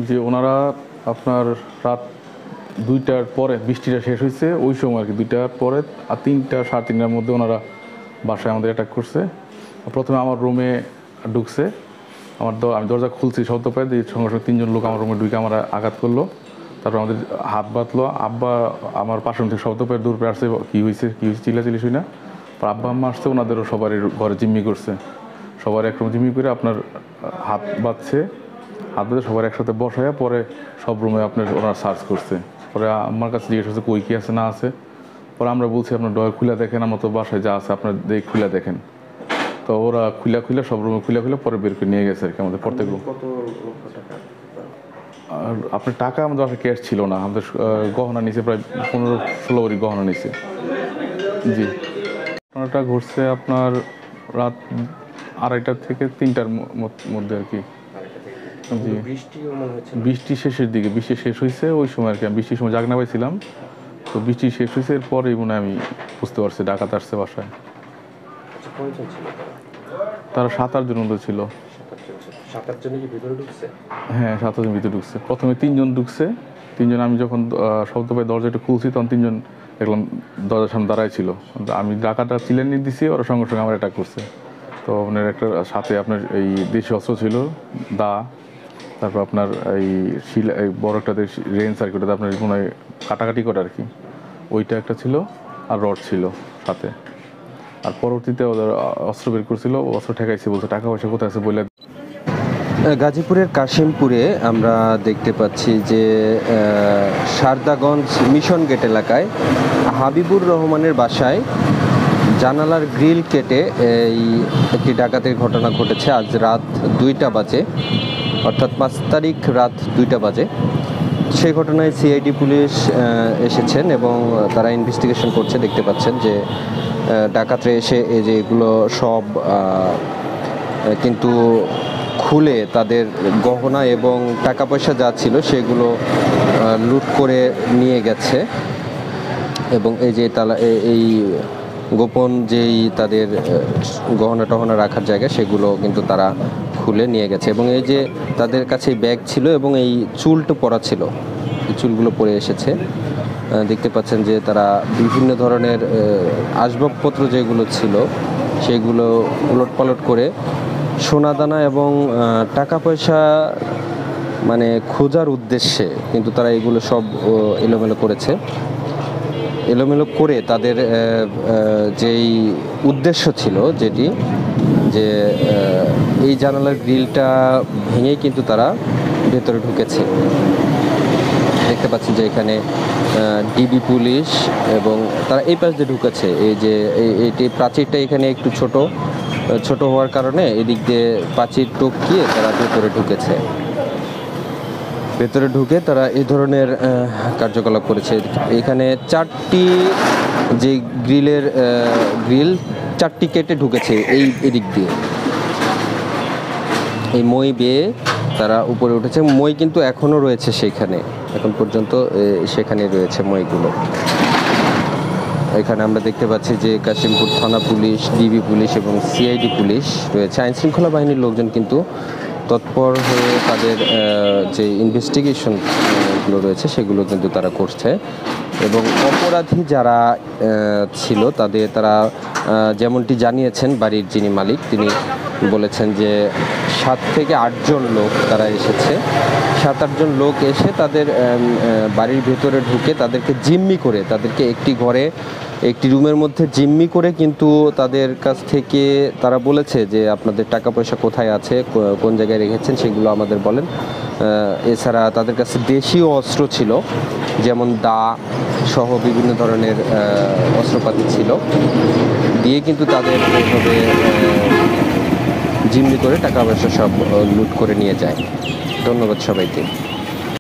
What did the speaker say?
যে ওনারা আপনার রাত 2টার পরে বৃষ্টিটা শেষ হয়েছে ওই সময় আর কি 2টার পরে আর 3টা সাড়ে 3টার মধ্যে ওনারা বাসায় আমাদের অ্যাটাক করছে। প্রথমে আমার রুমে ঢুকছে, আমি দরজা খুলছি শব্দ পাই, সঙ্গে সঙ্গে 3জন লোক আমার রুমে ঢুকে আমার আঘাত করলো। তারপর আমাদের হাত বাঁধলো। আব্বা আমার পাশের থেকে শব্দ পেয়ে দূর পেয়ে আসছে, কী হয়েছে চিল্লাচিল্লি শুই না। আব্বা আম্মা আসছে, ওনাদেরও সবারই ঘরে জিম্মি করছে। সবার একরকম জিম্মি করে আপনার হাত বাঁধছে, হাত বেঁধে সবার একসাথে বসায় পরে সব রুমে আপনার ওনারা সার্চ করছে। পরে আমার কাছে জিজ্ঞেস করছে কই কী আছে না আছে। পরে আমরা বলছি আপনার ডয় খুলে দেখেন, আমরা তো বাসায় যা আছে আপনার খুলে দেখেন। তো ওরা খুলে সব রুমে খুলে পরে বের করে নিয়ে গেছে আর কি আমাদের প্রত্যেক রুম। আর আপনার টাকা আমাদের বাসায় ক্যাশ ছিল না, আমাদের গহনা নিচে প্রায় 15-16 ভরি গহনা নিচে। জি, ঘটনাটা ঘটছে আপনার রাত 2:30 থেকে 3টার মধ্যে আর কি। জি, বৃষ্টি শেষের দিকে, বৃষ্টি শেষ হয়েছে ওই সময় আর কি। আমি বৃষ্টির সময় জাগনা পাইছিলাম, তো বৃষ্টি শেষ হয়েছে এরপরেই মনে হয় আমি বুঝতে পারছি ডাকাত আসছে বাসায়। তারা 7-8 জন মতো ছিল। হ্যাঁ, 7 জন ভিতরে ঢুকছে। প্রথমে 3জন ঢুকছে, 3জন। আমি যখন শব্দ পাই দরজাটা খুলছি তখন 3জন দেখলাম দরজার সামনে দাঁড়াই ছিল। আমি ডাকাটা চিল্লানি দিছি, ওরা সঙ্গে সঙ্গে আমার অ্যাটাক করছে। তো আপনার একটা সাথে আপনার এই দেশি অস্ত্র ছিল, দা, তারপর আপনার এই বড় একটা রেঞ্জ আর কি, ওটাতে আপনার মনে হয় কাটাকাটি করে আর কি, ওইটা একটা ছিল, আর রড ছিল সাথে। আর পরবর্তীতে ওদের অস্ত্র বের করছিল, অস্ত্র ঠেকাইছে, বলছে টাকা পয়সা কোথায় আছে বলে। গাজীপুরের কাশিমপুরে আমরা দেখতে পাচ্ছি যে সারদাগঞ্জ মিশন গেট এলাকায় হাবিবুর রহমানের বাসায় জানালার গ্রিল কেটে এই একটি ডাকাতির ঘটনা ঘটেছে আজ রাত 2টা বাজে, অর্থাৎ 5 তারিখ রাত 2টা বাজে। সেই ঘটনায় সিআইডি পুলিশ এসেছেন এবং তারা ইনভেস্টিগেশন করছে। দেখতে পাচ্ছেন যে ডাকাতরা এসে এই যে এগুলো সব কিন্তু খুলে তাদের গহনা এবং টাকা পয়সা যা ছিল সেগুলো লুট করে নিয়ে গেছে। এবং এই যে এই গোপন যেই তাদের গহনা টহনা রাখার জায়গা সেগুলো কিন্তু তারা খুলে নিয়ে গেছে। এবং এই যে তাদের কাছে ব্যাগ ছিল এবং এই চুলটা পরা ছিল, এই চুলগুলো পরে এসেছে। দেখতে পাচ্ছেন যে তারা বিভিন্ন ধরনের আসবাবপত্র যেগুলো ছিল সেগুলো উলটপালট করে সোনাদানা এবং টাকা পয়সা মানে খোঁজার উদ্দেশ্যে কিন্তু তারা এগুলো সব এলোমেলো করেছে। এলোমেলো করে তাদের যেই উদ্দেশ্য ছিল যেটি, যে এই জানালার গ্রিলটা ভেঙেই কিন্তু তারা ভেতরে ঢুকেছে। দেখতে পাচ্ছি যে এখানে ডিবি পুলিশ এবং তারা এই পাশ দিয়ে ঢুকেছে। এই যে এইটি প্রাচীরটা এখানে একটু ছোট হওয়ার কারণে এদিক দিয়ে প্রাচীর টপকিয়ে তারা ভেতরে ঢুকে তারা এই ধরনের কার্যকলাপ করেছে। এখানে 4টি যে গ্রিল 4টি কেটে ঢুকেছে এদিক দিয়ে। এই মই বেয়ে তারা উপরে উঠেছে। মই কিন্তু এখনও রয়েছে সেখানে, এখন পর্যন্ত সেখানে রয়েছে মইগুলো। এখানে আমরা দেখতে পাচ্ছি যে কাশিমপুর থানা পুলিশ, ডিবি পুলিশ এবং সিআইডি পুলিশ রয়েছে। আইনশৃঙ্খলা বাহিনীর লোকজন কিন্তু তৎপর হয়ে তাদের যে ইনভেস্টিগেশনগুলো রয়েছে সেগুলো কিন্তু তারা করছে। এবং অপরাধী যারা ছিল তারা যেমনটি জানিয়েছেন, বাড়ির যিনি মালিক তিনি বলেছেন যে 7 থেকে 8 জন লোক তারা এসেছে। 7-8 জন লোক এসে তাদের বাড়ির ভেতরে ঢুকে তাদেরকে জিম্মি করে, তাদেরকে একটি রুমের মধ্যে জিম্মি করে কিন্তু তাদের কাছ থেকে তারা বলেছে যে আপনাদের টাকা পয়সা কোথায় আছে, কোন জায়গায় রেখেছেন সেগুলো আমাদের বলেন। এছাড়া তাদের কাছে দেশীয় অস্ত্র ছিল, যেমন দা সহ বিভিন্ন ধরনের অস্ত্রপাতি ছিল, দিয়ে কিন্তু তাদের এইভাবে জিম্মি করে টাকা পয়সা সব লুট করে নিয়ে যায়। ধন্যবাদ সবাইকে।